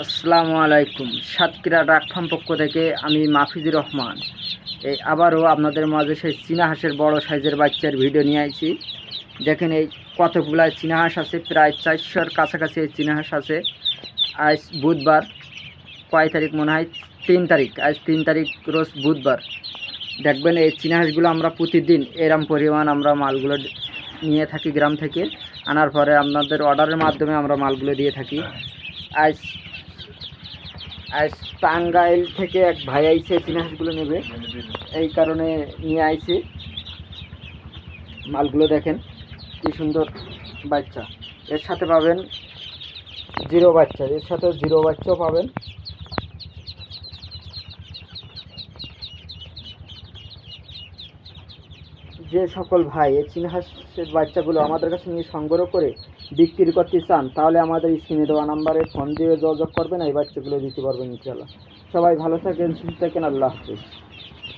আসসালামু আলাইকুম। সাতক্ষীরা ডাক ফার্ম পক্ষ থেকে আমি মাফিজুর রহমান এই আবারও আপনাদের মাঝে সেই চীনা হাঁসের বড় সাইজের বাচ্চার ভিডিও নিয়ে আইছি। দেখেন এই কতগুলা চীনা হাঁস আছে, প্রায় 400-র কাছাকাছি এই চীনা হাঁস আছে। আজ বুধবার, কয় তারিখ মনে হয় 3 তারিখ, আজ 3 তারিখ রোজ বুধবার। দেখবেন এই চীনা হাঁসগুলো আমরা প্রতিদিন এরম পরিমাণ আমরা মালগুলো নিয়ে থাকি গ্রাম থেকে, আনার পরে আপনাদের অর্ডারের মাধ্যমে আমরা মালগুলো দিয়ে থাকি। আজ আজ টাঙ্গাইল থেকে এক ভাই আইছে চীনা হাঁসগুলো নেবে, এই কারণে নিয়ে আইছে মালগুলো। দেখেন কি সুন্দর বাচ্চা, এর সাথে পাবেন জিরো বাচ্চা, এর সাথে জিরো বাচ্চাও পাবেন। যে সকল ভাই এই চীনা হাঁসের বাচ্চাগুলো আমাদের কাছে নিয়ে সংগ্রহ করে বিক্রি করতে চান, তাহলে আমাদের স্ক্রিনে দেওয়া নাম্বারে ফোন দিয়ে যোগাযোগ করবেন, এই বাচ্চাগুলো দিতে পারবেন ইনশাআল্লাহ। সবাই ভালো থাকেন, সুস্থ থাকেন, আল্লাহ হাফেজ।